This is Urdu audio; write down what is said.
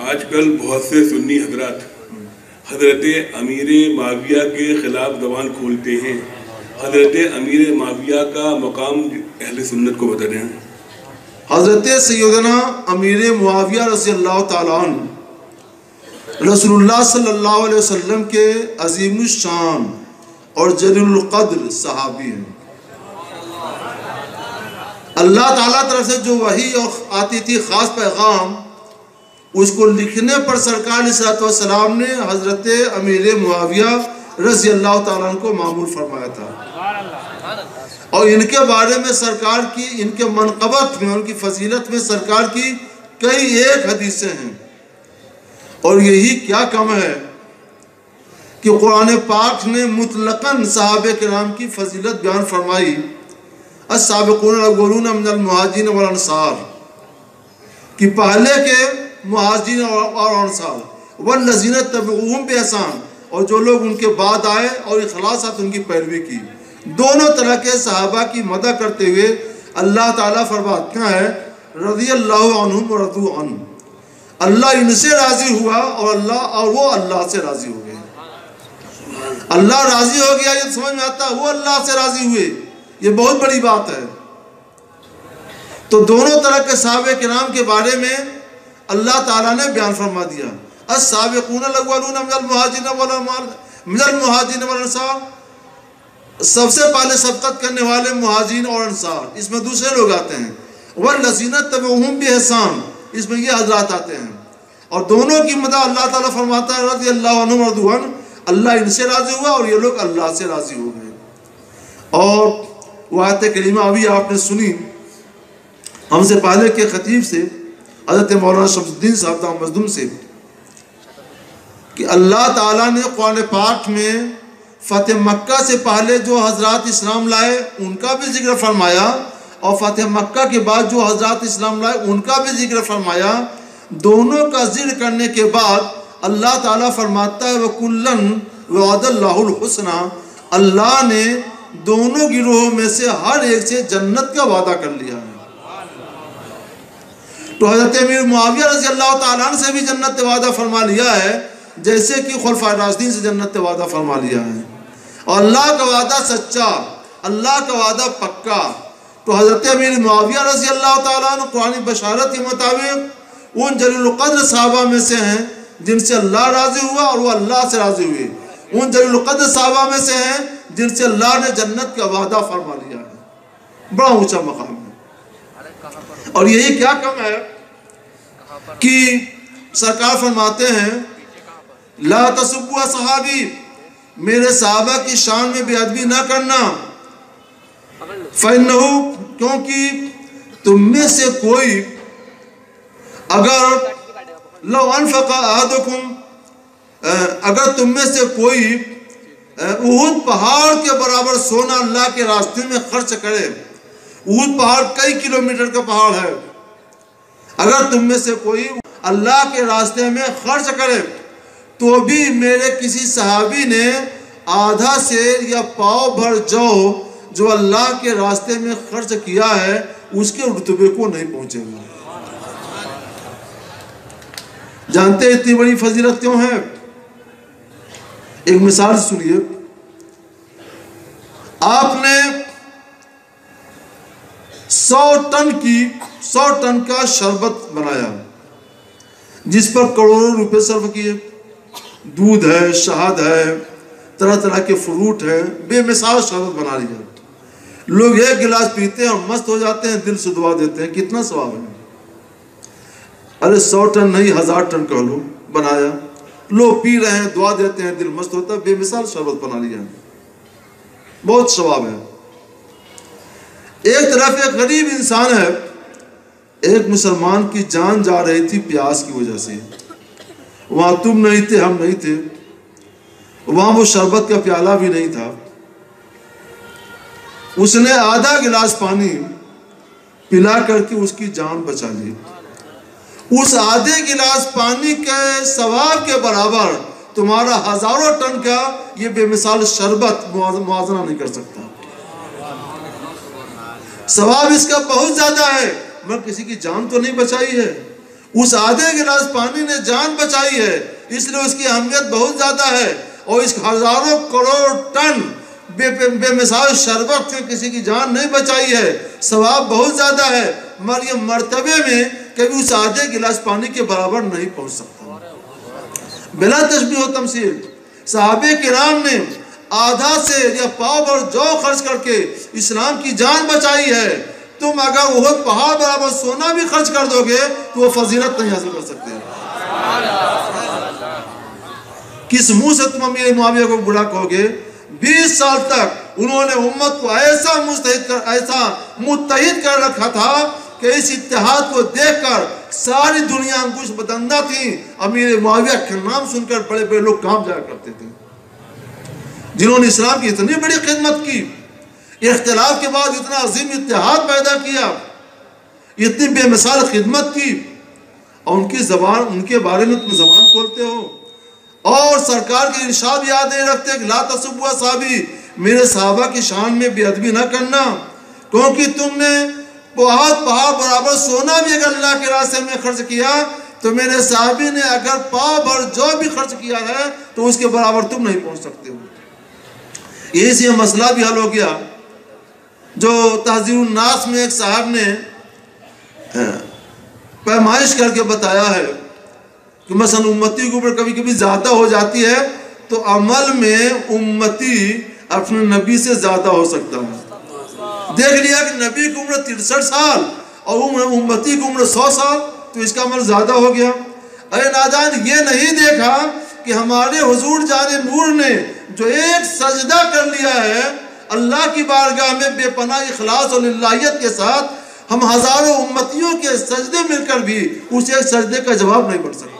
آج کل بہت سے سنی حضرات حضرت امیر معاویہ کے خلاف زبان کھولتے ہیں. حضرت امیر معاویہ کا مقام اہل سنت کو بتا دیں. حضرت سیدنا امیر معاویہ رضی اللہ تعالیٰ عنہ رسول اللہ صلی اللہ علیہ وسلم کے عظیم الشان اور جلیل القدر صحابی ہیں. اللہ تعالیٰ طرف سے جو وحی آتی تھی خاص پیغام، اس کو لکھنے پر سرکار علیہ السلام نے حضرت امیر معاویہ رضی اللہ تعالیٰ عنہ کو معمول فرمایا تھا. اور ان کے بارے میں سرکار کی، ان کے منقبت میں، ان کی فضیلت میں سرکار کی کئی ایک حدیثیں ہیں. اور یہی کیا کم ہے کہ قرآن پاک نے مطلقاً صحابہ کرام کی فضیلت بیان فرمائی. السابقون الاولون من المہاجرین والانصار، کہ پہلے کے مہاجرین اور انصار، والذین تبعوہم بإحسان، اور جو لوگ ان کے بعد آئے اور اخلاصات ان کی پیروی کی. دونوں طرح کے صحابہ کی مدح کرتے ہوئے اللہ تعالیٰ فرماتے ہیں رضی اللہ عنہم ورضوا عنہ، اللہ ان سے راضی ہوا اور وہ اللہ سے راضی ہو گئے. اللہ راضی ہو گیا یہ سمجھ میں آتا ہے، وہ اللہ سے راضی ہوئے، یہ بہت بڑی بات ہے. تو دونوں طرح کے صحابہ کرام کے بارے میں اللہ تعالیٰ نے بیان فرما دیا. السابقون الاولون من المہاجرین والانصار، سب سے پہلے سبقت کرنے والے مہاجرین اور انصار، اس میں دوسرے لوگ آتے ہیں. والذین تبعوہم بإحسان، اس میں یہ حضرات آتے ہیں. اور دونوں کی مدح اللہ تعالیٰ فرماتا ہے رضی اللہ عنہم ورضوا عنہ، اللہ ان سے راضی ہوا اور یہ لوگ اللہ سے راضی ہو گئے. اور وہ آیت کریمہ ابھی آپ نے سنی ہم سے پہلے کے خطیب سے، حضرت مولانا شمس الدین صاحب دامت مظلوم سے، کہ اللہ تعالیٰ نے قرآن پاک میں فتح مکہ سے پہلے جو حضرات اسلام لائے ان کا بھی ذکر فرمایا، اور فتح مکہ کے بعد جو حضرات اسلام لائے ان کا بھی ذکر فرمایا. دونوں کا ذکر کرنے کے بعد اللہ تعالیٰ فرماتا ہے وَكُلًّا وَعَدَ اللَّهُ الْحُسْنَى، اللہ نے دونوں گروہوں میں سے ہر ایک سے جنت کا وعدہ کر لیا ہے. تو حضرت امیر معاویہ رضی اللہ تعالیٰ عنہ سے بھی جنت وعدہ فرما لیا ہے، جیسے کہ خلفائے راشدین سے جنت وعدہ فرما لیا ہے. اور اللہ کا وعدہ سچا، اللہ کا وعدہ پکا. تو حضرت امیر معاویہ رضی اللہ تعالیٰ عنہ قرآن بشارت کے مطابق ان جلیل القدر صحابہ میں سے ہیں جن سے اللہ راضی ہوا اور وہ اللہ سے راضی ہوئے. ان جلیل القدر صحابہ میں سے ہیں جن سے اللہ نے جنت کا وعدہ فرما لیا ہے. بڑا اونچا مقام ہے. اور یہی کیا کم ہے کہ سرکار فرماتے ہیں لا تسبوا صحابی، میرے صحابہ کی شان میں بے ادبی نہ کرنا. فَإِنَّهُ، کیونکہ تم میں سے کوئی اگر لو انفق احدکم، اگر تم میں سے کوئی احد پہاڑ کے برابر سونا اللہ کے راستے میں خرچ کرے، احد پہاڑ کئی کلومیٹر کا پہاڑ ہے، اگر تم میں سے کوئی اللہ کے راستے میں خرچ کرے تو بھی میرے کسی صحابی نے آدھا سیر یا پاؤ بھر جو اللہ کے راستے میں خرچ کیا ہے اس کے رتبے کو نہیں پہنچے گا. جانتے ہیں اتنی بڑی فضیلت کیوں ہے؟ ایک مثال سنیے. آپ نے 100 ٹن کا شربت بنایا جس پر کروڑوں روپے صرف کیے. دودھ ہے، شہد ہے، طرح طرح کے فروٹ ہے، بے مثال شربت بنا لیا. لوگ ایک گلاس پیتے ہیں اور مست ہو جاتے ہیں، دل سے دعا دیتے ہیں. کتنا ثواب ہے. ارے 100 ٹن نہیں 1000 ٹن کہہ لو بنایا، لوگ پی رہے ہیں، دعا دیتے ہیں، دل مست ہوتا ہے. بے مثال شربت بنا لیا، بہت ثواب ہے. ایک طرف ایک غریب انسان ہے، ایک مسلمان کی جان جا رہی تھی پیاس کی وجہ سے. وہاں تم نہیں تھے، ہم نہیں تھے، وہاں وہ شربت کا پیالہ بھی نہیں تھا. اس نے آدھا گلاس پانی پلا کر کے اس کی جان بچا لی. اس آدھے گلاس پانی کے ثواب کے برابر تمہارا ہزاروں ٹن کا یہ بے مثال شربت موازنہ نہیں کر سکتا. ثواب اس کا بہت زیادہ ہے، مگر کسی کی جان تو نہیں بچائی ہے. اس آدھے گلاس پانی نے جان بچائی ہے، اس لیے اس کی اہمیت بہت زیادہ ہے، اور اس ہزاروں کروڑ ٹن بے مثال شربت سے کسی کی جان نہیں بچائی ہے، ثواب بہت زیادہ ہے، مگر یہ مرتبے میں کبھی اس آدھے گلاس پانی کے برابر نہیں پہنچ سکتا۔ بلا تشبیہ و تمثیل صحابہ کرام نے آدھا سے یا پاؤ بھر جو خرچ کر کے اسلام کی جان بچائی ہے، تم اگر وہ پہاڑ برابر سونا بھی خرچ کر دو گے تو وہ فضیلت نہیں حاصل کر سکتے۔ کس منہ سے تم امیر معاویہ کو برا کہو گے؟ 20 سال تک انہوں نے امت کو ایسا متحد کر رکھا تھا کہ اس اتحاد کو دیکھ کر ساری دنیا انگوش بدندہ تھی۔ امیر معاویہ کے نام سن کر بڑے بڑے لوگ کام جایا کرتے تھے، جنہوں نے اسلام کی اتنی بڑی خدمت کی، اختلاف کے بعد اتنا عظیم اتحاد پیدا کیا، اتنی بے مثال خدمت کی، اور ان کے بارے میں تم زبان کھولتے ہو اور سرکار کے ارشاد یاد نہیں رکھتے کہ لا تسبوا اصحابی، میرے صحابہ کی شان میں بے ادبی نہ کرنا، کیونکہ تم نے بہت پہاڑ برابر سونا بھی اگر اللہ کے راستے میں خرچ کیا تو میرے صحابی نے اگر پاؤ بھر جو بھی خرچ کیا ہے تو اس کے برابر تم نہیں پہنچ سکتے ہو۔ یہی سے مسئلہ بھی حل ہو گیا جو تحذیر الناس میں ایک صاحب نے پیمائش کر کے بتایا ہے کہ مثلا امتی کے اوپر کبھی کبھی زیادہ ہو جاتی ہے تو عمل میں امتی اپنے نبی سے زیادہ ہو سکتا ہے۔ دیکھ لیا کہ نبی کی عمر 63 سال اور امتی کی عمر 100 سال، تو اس کا عمل زیادہ ہو گیا۔ اے نادان، یہ نہیں دیکھا کہ ہمارے حضور جان نور نے جو ایک سجدہ کر لیا ہے اللہ کی بارگاہ میں بے پناہ اخلاص اور للہیت کے ساتھ، ہم ہزاروں امتیوں کے سجدے مل کر بھی اس ایک سجدے کا جواب نہیں بن سکتے۔